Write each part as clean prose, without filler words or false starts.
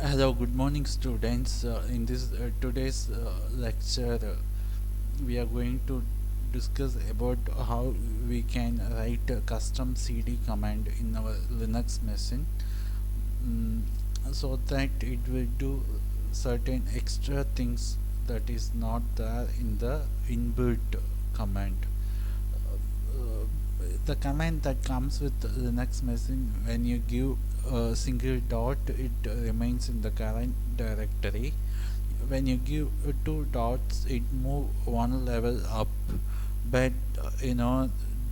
Hello, good morning, students. In this today's lecture, we are going to discuss about how we can write a custom CD command in our Linux machine, mm, so that it will do certain extra things that is not there in the inbuilt command. The command that comes with Linux machine, when you give a single dot, it remains in the current directory. When you give two dots, it move one level up. But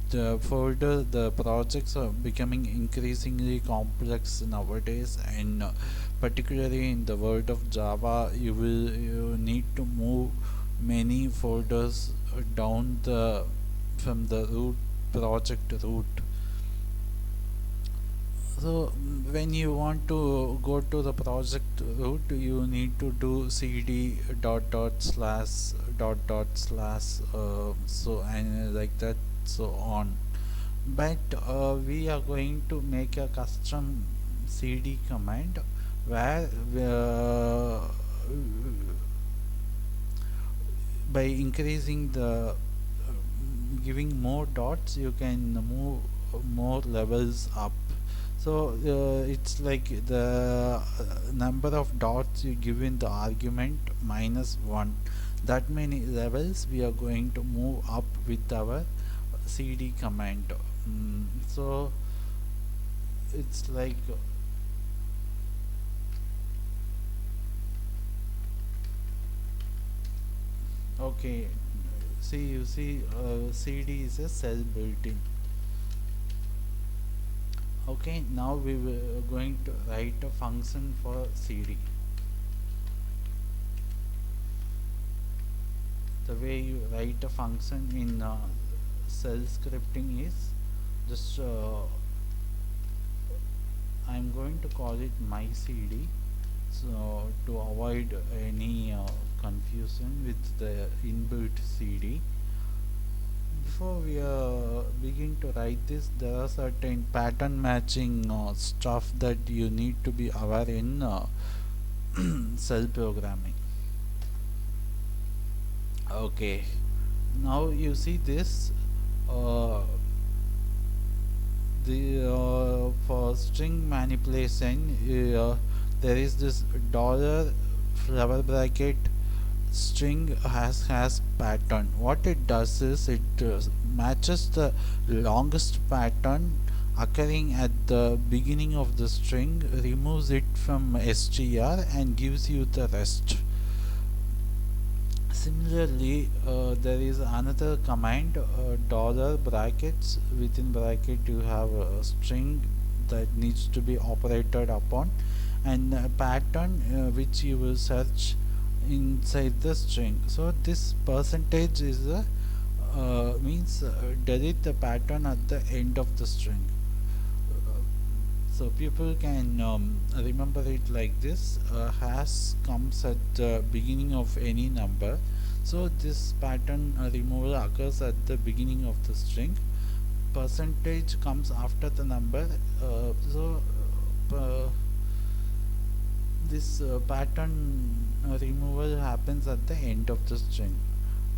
the further the projects are becoming increasingly complex nowadays, and particularly in the world of Java, you need to move many folders down the from the root project root. So when you want to go to the project root, you need to do cd dot dot slash dot dot slash so and like that, so on. But we are going to make a custom cd command where by increasing the giving more dots, you can move more levels up. So it's like the number of dots you give in the argument minus 1, that many levels we are going to move up with our cd command. So it's like, okay, see, you see, cd is a cell built in. Okay, now we were going to write a function for cd. The way you write a function in cell scripting is just I'm going to call it my cd, so to avoid any confusion with the inbuilt cd. Before we begin to write this, there are certain pattern matching stuff that you need to be aware in cell programming. Okay, now you see this, uh, the for string manipulation, there is this dollar flower bracket string has pattern. What it does is it matches the longest pattern occurring at the beginning of the string, removes it from str and gives you the rest. Similarly, there is another command, dollar brackets, within bracket you have a string that needs to be operated upon, and a pattern which you will search inside the string. So this percentage is a means delete the pattern at the end of the string. So people can remember it like this: hash comes at the beginning of any number, so this pattern removal occurs at the beginning of the string. Percentage comes after the number, this pattern removal happens at the end of the string.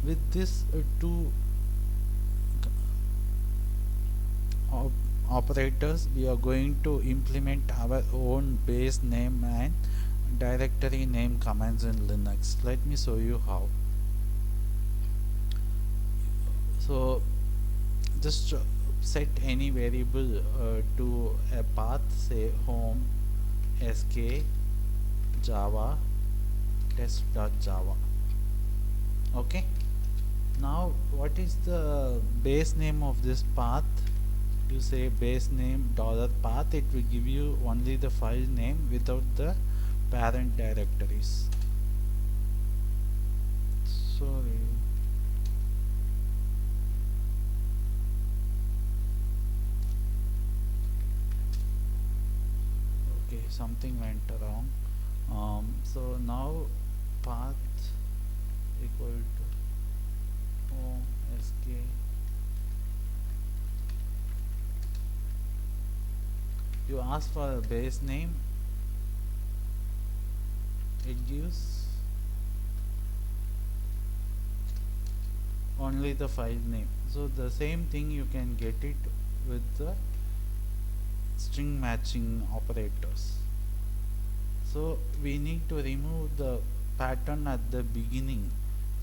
With this two op operators, we are going to implement our own base name and directory name commands in Linux. Let me show you how. So just set any variable to a path, say home sk java test.java. Okay, now what is the base name of this path? You say base name dollar path, it will give you only the file name without the parent directories. Sorry. Okay, something went wrong. So now path equal to home sk. You ask for a base name, it gives only the file name. So the same thing you can get it with the string matching operators. So we need to remove the pattern at the beginning,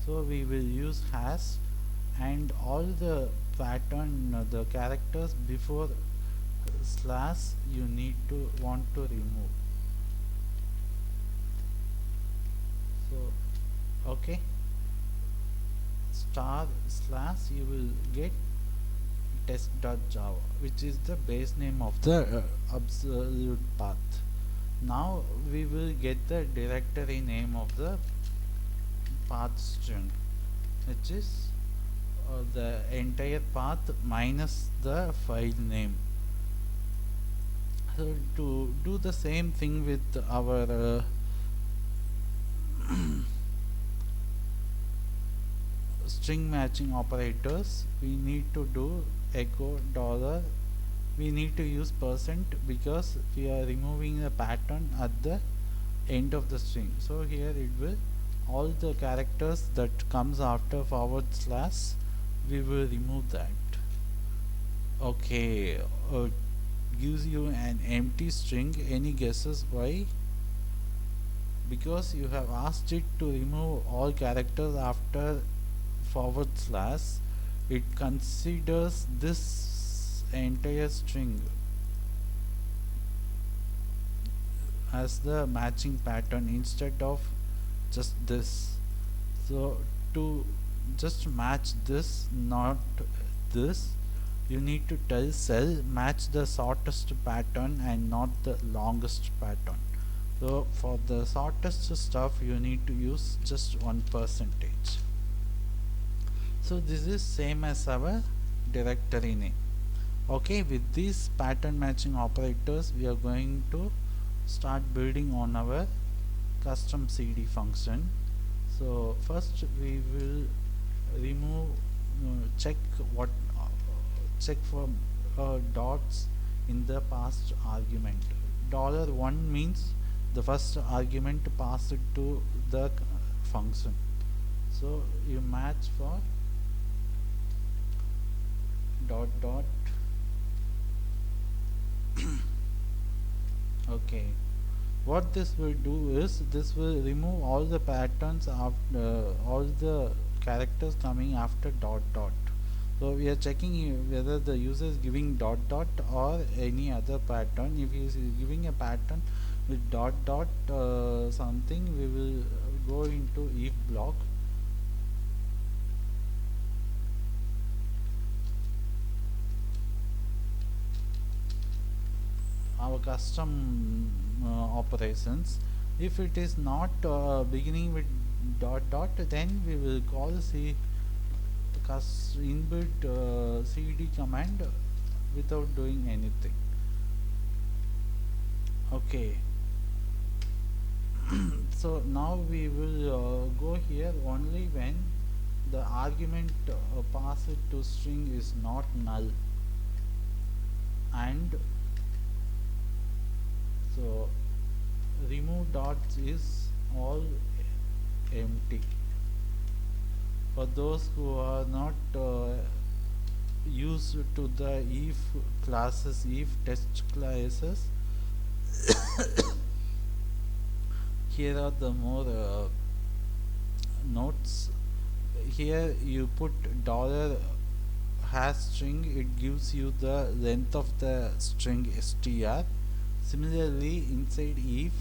so we will use hash, and all the pattern the characters before slash you need to want to remove. So okay, star slash you will get test.java, which is the base name of the absolute path. Now we will get the directory name of the path string, which is the entire path minus the file name. So to do the same thing with our string matching operators, we need to do echo dollar. We need to use percent because we are removing the pattern at the end of the string. So here it will, all the characters that comes after forward slash, we will remove that. Okay, gives you an empty string. Any guesses why? Because you have asked it to remove all characters after forward slash. It considers this entire string as the matching pattern instead of just this. So to just match this, not this, you need to tell cell match the shortest pattern and not the longest pattern. So for the shortest stuff you need to use just 1%. So this is same as our directory name. Okay, with these pattern matching operators we are going to start building on our custom cd function. So first we will remove check for dots in the passed argument. $1 means the first argument passed to the function. So you match for dot dot okay, what this will do is this will remove all the patterns after all the characters coming after dot dot. So we are checking whether the user is giving dot dot or any other pattern. If he is giving a pattern with dot dot something, we will go into if block. Our custom operations. If it is not beginning with dot dot, then we will call inbuilt cd command without doing anything. Okay. So now we will go here only when the argument passed to string is not null, and so remove dots is all empty. For those who are not used to the if classes, if test classes, here are the more notes. Here you put dollar hash string, it gives you the length of the string str. Similarly, inside if,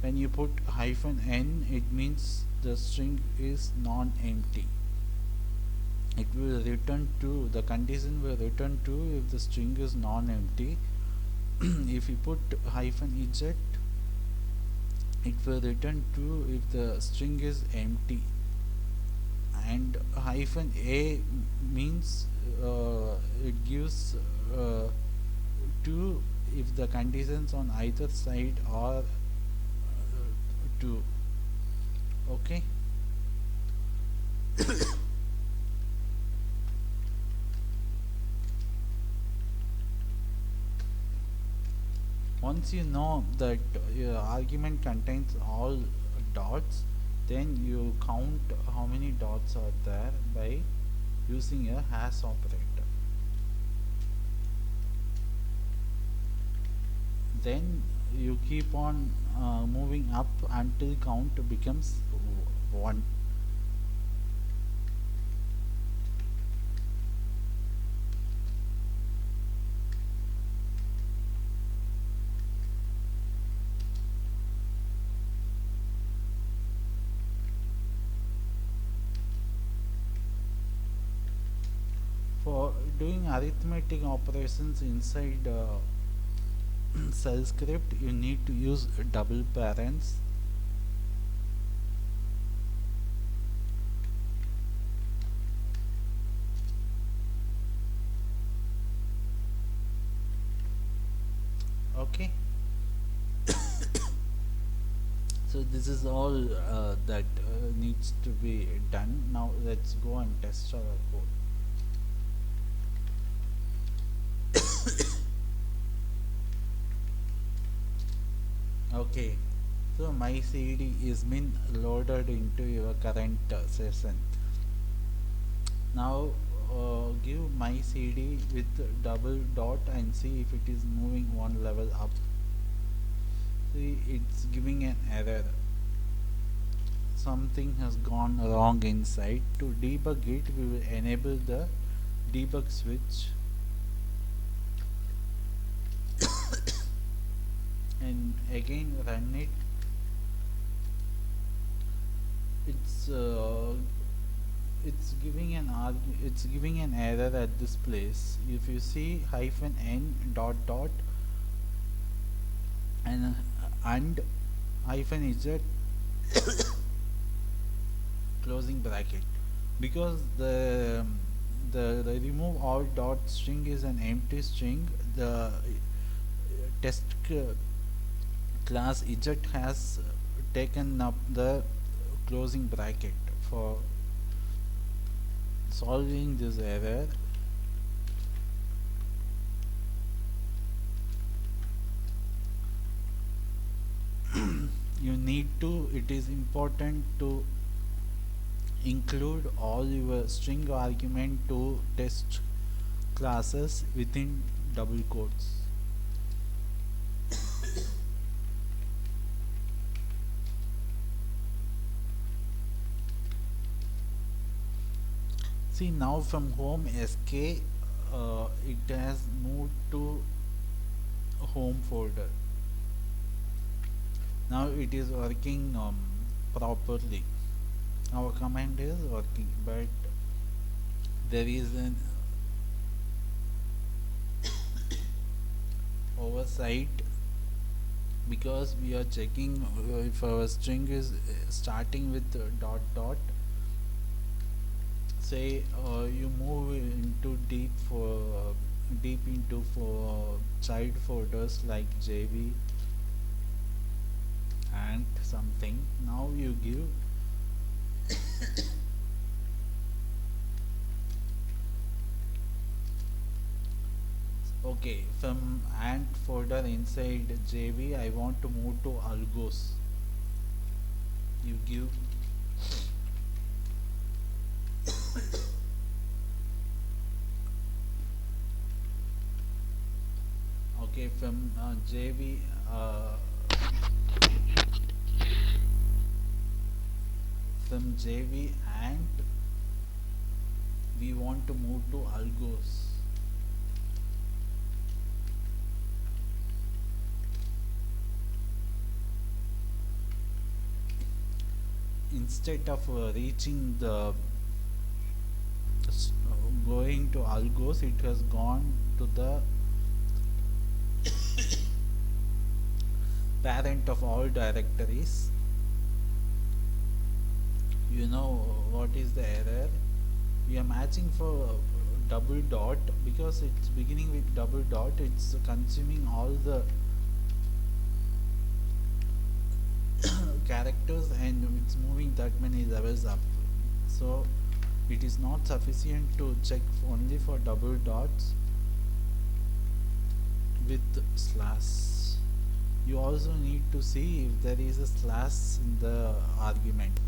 when you put -n, it means the string is non-empty. It will return true. The condition will return true if the string is non-empty. If you put -z, it will return true if the string is empty. And -a means it gives true if the conditions on either side are true. Okay. Once you know that your argument contains all dots, then you count how many dots are there by using a hash operator. Then you keep on moving up until count becomes 1. For doing arithmetic operations inside cell script, you need to use double parents. Okay, so this is all that needs to be done. Now let's go and test our code. Okay, so my CD is been loaded into your current session. Now give my CD with double dot and see if it is moving one level up. See, it's giving an error. Something has gone wrong inside. To debug it, we will enable the debug switch and again run it. It's giving it's giving an error at this place. If you see -n dot dot and -z closing bracket, because the remove all dot string is an empty string. The test class z has taken up the closing bracket. For solving this error, you need to, it is important to include all your string argument to test classes within double quotes. See, now from home sk it has moved to home folder. Now it is working properly. Our command is working, but there is an oversight because we are checking if our string is starting with dot dot. Say you move into deep into child folders like JV and something. Now you give okay, from ant folder inside JV I want to move to algos. You give okay, from JV from JV and we want to move to algos. Instead of reaching the going to algos, it has gone to the parent of all directories. You know what is the error? We are matching for double dot because it's beginning with double dot. It's consuming all the characters and it's moving that many levels up. So it is not sufficient to check only for double dots with slash. you also need to see if there is a slash in the argument.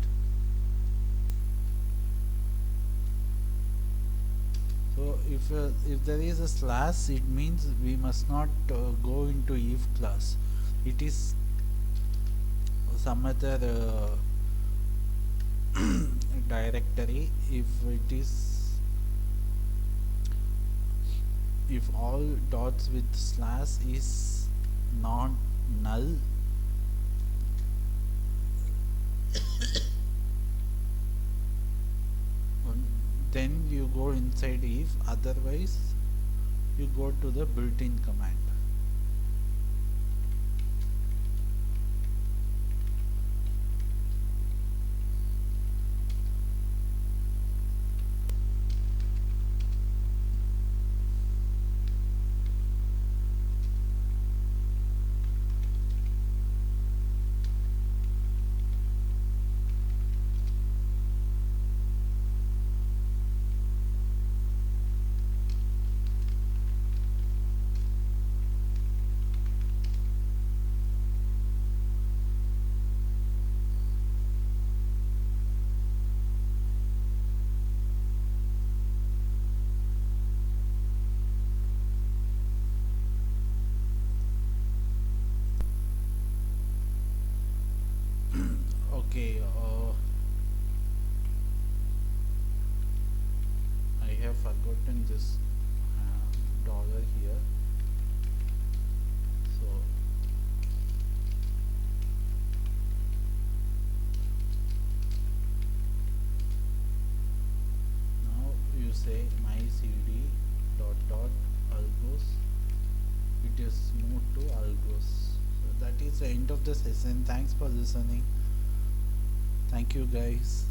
So if there is a slash, it means we must not go into if class. It is some other directory. If all dots with slash is not null, then you go inside if, otherwise you go to the built-in command. Okay, I have forgotten this dollar here. So now you say my cd dot dot algos. It is moved to algos. So that is the end of the session. Thanks for listening. Thank you guys.